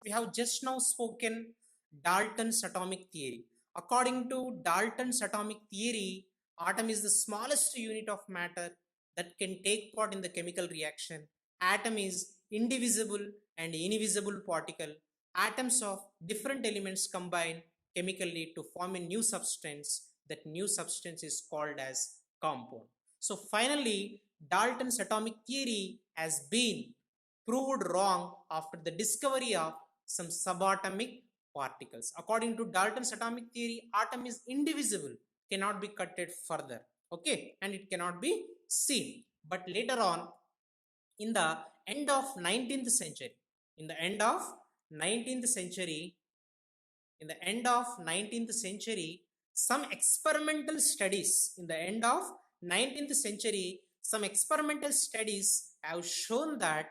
we have just now spoken Dalton's atomic theory. According to Dalton's atomic theory, atom is the smallest unit of matter that can take part in the chemical reaction. Atom is indivisible and invisible particle. Atoms of different elements combine chemically to form a new substance. That new substance is called as compound. So finally, Dalton's atomic theory has been proved wrong after the discovery of some subatomic particles. According to Dalton's atomic theory, atom is indivisible, cannot be cutted further, okay, and it cannot be seen. But later on, in the end of 19th century, in the end of 19th century, some experimental studies, in the end of 19th century, some experimental studies have shown that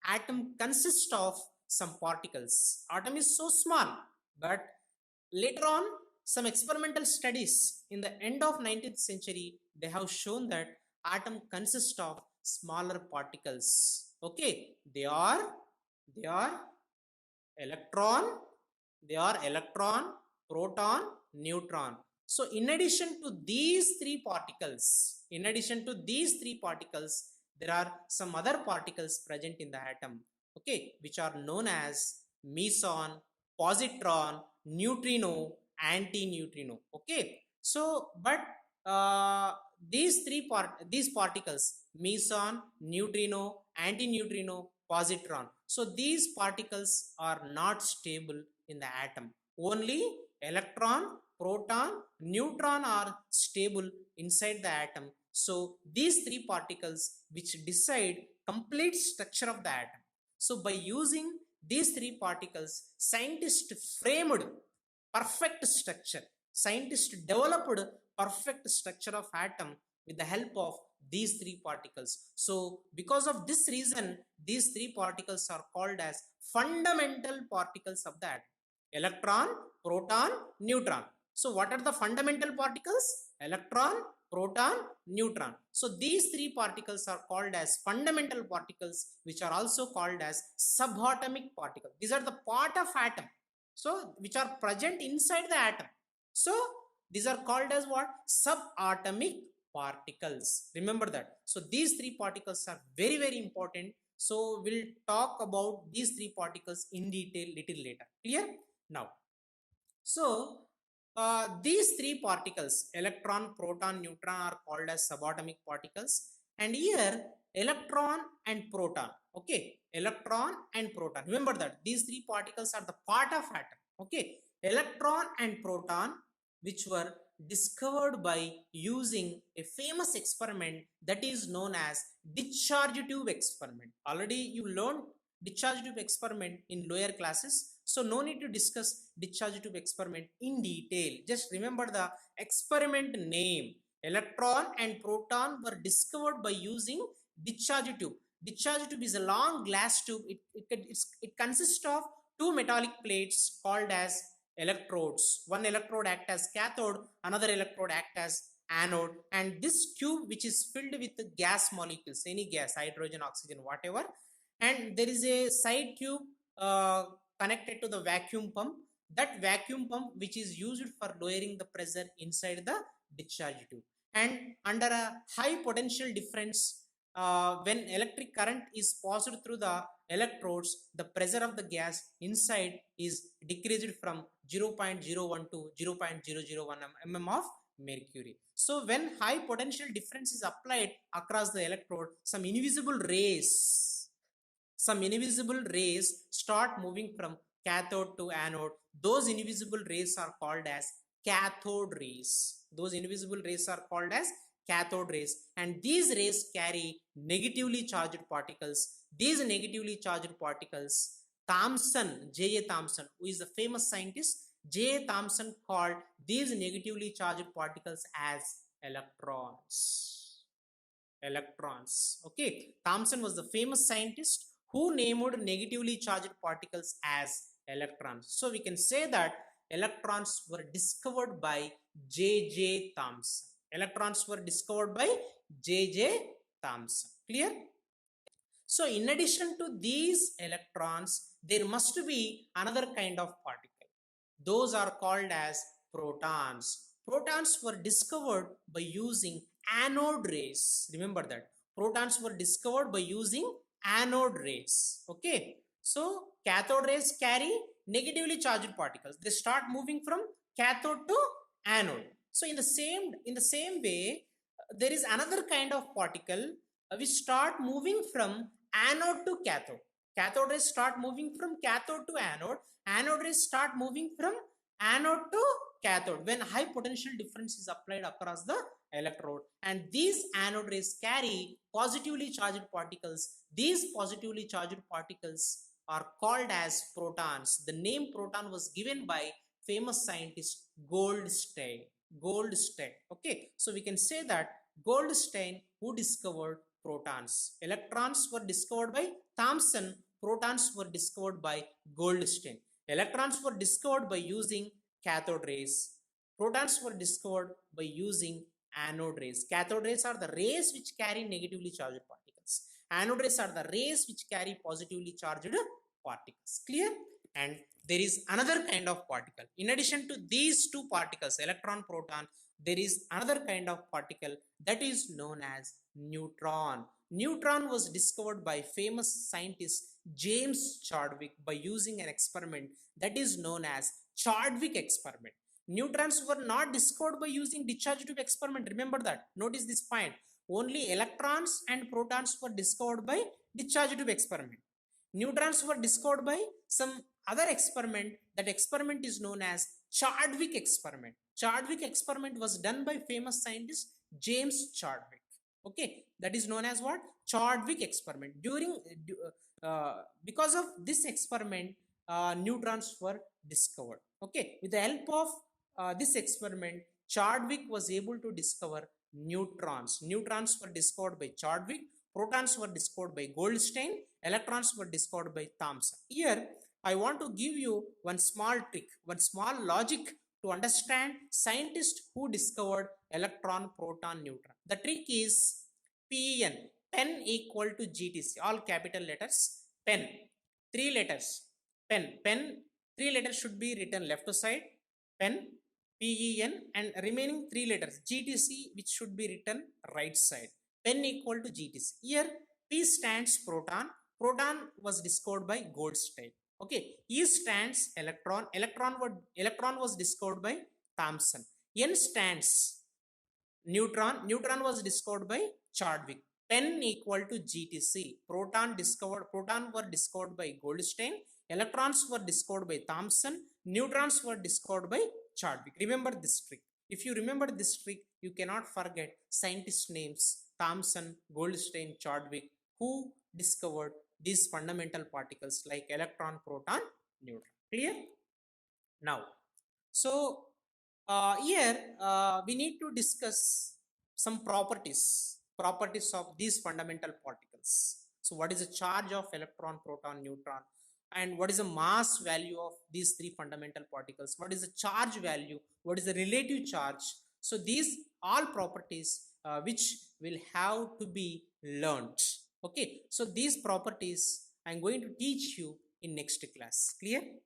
atom consists of some particles. Atom is so small, but later on, some experimental studies in the end of 19th century, they have shown that atom consists of smaller particles. Okay, they are electron, proton, neutron. So in addition to these three particles, there are some other particles present in the atom, okay, which are known as meson, positron, neutrino, antineutrino. Okay, so but these particles, meson, neutrino, antineutrino, positron, so these particles are not stable in the atom. Only electron, proton, neutron are stable inside the atom. So these three particles which decide complete structure of the atom. So by using these three particles, scientists framed perfect structure. Scientists developed perfect structure of atom with the help of these three particles. So because of this reason, these three particles are called as fundamental particles of the atom. Electron, proton, neutron. So what are the fundamental particles? Electron, proton, neutron. So these three particles are called as fundamental particles, which are also called as subatomic particles. These are the part of atom, so which are present inside the atom. So these are called as what? Subatomic particles. Remember that. So these three particles are very, very important. So we'll talk about these three particles in detail little later. Clear? Now, so these three particles, electron, proton, neutron, are called as subatomic particles. And here, electron and proton. Okay, electron and proton. Remember that these three particles are the part of atom. Okay, electron and proton, which were discovered by using a famous experiment that is known as discharge tube experiment. Already you learned discharge tube experiment in lower classes, so no need to discuss discharge tube experiment in detail. Just remember the experiment name. Electron and proton were discovered by using discharge tube. Discharge tube is a long glass tube. It consists of two metallic plates called as electrodes. One electrode acts as cathode, another electrode acts as anode, and this tube, which is filled with gas molecules, any gas, hydrogen, oxygen, whatever, and there is a side tube connected to the vacuum pump. That vacuum pump, which is used for lowering the pressure inside the discharge tube, and under a high potential difference, when electric current is passed through the electrodes, the pressure of the gas inside is decreased from 0.01 to 0.001 mm of mercury. So when high potential difference is applied across the electrode, some invisible rays start moving from cathode to anode. Those invisible rays are called as cathode rays. And these rays carry negatively charged particles. These negatively charged particles, J.A. Thomson, who is a famous scientist, J.A. Thomson called these negatively charged particles as electrons. Okay, Thomson was the famous scientist who named negatively charged particles as electrons. So we can say that electrons were discovered by J.J. Thomson. Clear? So in addition to these electrons, there must be another kind of particle. Those are called as protons. Protons were discovered by using anode rays. Remember that. Protons were discovered by using anode rays. Okay. So cathode rays carry negatively charged particles. They start moving from cathode to anode. So in the same way, there is another kind of particle which start moving from anode to cathode. Cathode rays start moving from cathode to anode. Anode rays start moving from anode to cathode when high potential difference is applied across the electrode, and these anode rays carry positively charged particles. These positively charged particles are called as protons. The name proton was given by famous scientist Goldstein. Goldstein. Okay, so we can say that Goldstein who discovered protons. Electrons were discovered by Thomson. Protons were discovered by Goldstein. Electrons were discovered by using cathode rays. Protons were discovered by using anode rays. Cathode rays are the rays which carry negatively charged particles. Anode rays are the rays which carry positively charged particles. Clear? And there is another kind of particle. In addition to these two particles, electron, proton, there is another kind of particle that is known as neutron. Neutron was discovered by famous scientist James Chadwick by using an experiment that is known as Chadwick experiment. Neutrons were not discovered by using discharge tube experiment. Remember that. Notice this point. Only electrons and protons were discovered by discharge tube experiment. Neutrons were discovered by some other experiment. That experiment is known as Chadwick experiment. Chadwick experiment was done by famous scientist James Chadwick. Okay, that is known as what? Chadwick experiment. Because of this experiment, neutrons were discovered. Okay, with the help of this experiment, Chadwick was able to discover neutrons. Neutrons were discovered by Chadwick. Protons were discovered by Goldstein. Electrons were discovered by Thomson. Here, I want to give you one small trick, one small logic to understand scientists who discovered electron, proton, neutron. The trick is PEN, pen equal to GTC, all capital letters, pen, 3 letters, pen, 3 letters should be written left side, pen, PEN, and remaining 3 letters, GTC, which should be written right side. Pen equal to GTC. Here, P stands proton. Proton was discovered by Goldstein. Okay, E stands electron. Electron was discovered by Thomson. N stands neutron. Neutron was discovered by Chadwick. Pen equal to GTC. Proton were discovered by Goldstein. Electrons were discovered by Thomson. Neutrons were discovered by Chadwick. Remember this trick. If you remember this trick, you cannot forget scientist names Thomson, Goldstein, Chadwick, who discovered these fundamental particles like electron, proton, neutron. Clear? Now, so here we need to discuss some properties of these fundamental particles. So what is the charge of electron, proton, neutron, and what is the mass value of these three fundamental particles? What is the charge value? What is the relative charge? So these all properties which will have to be learned. Okay, so these properties I'm going to teach you in next class. Clear?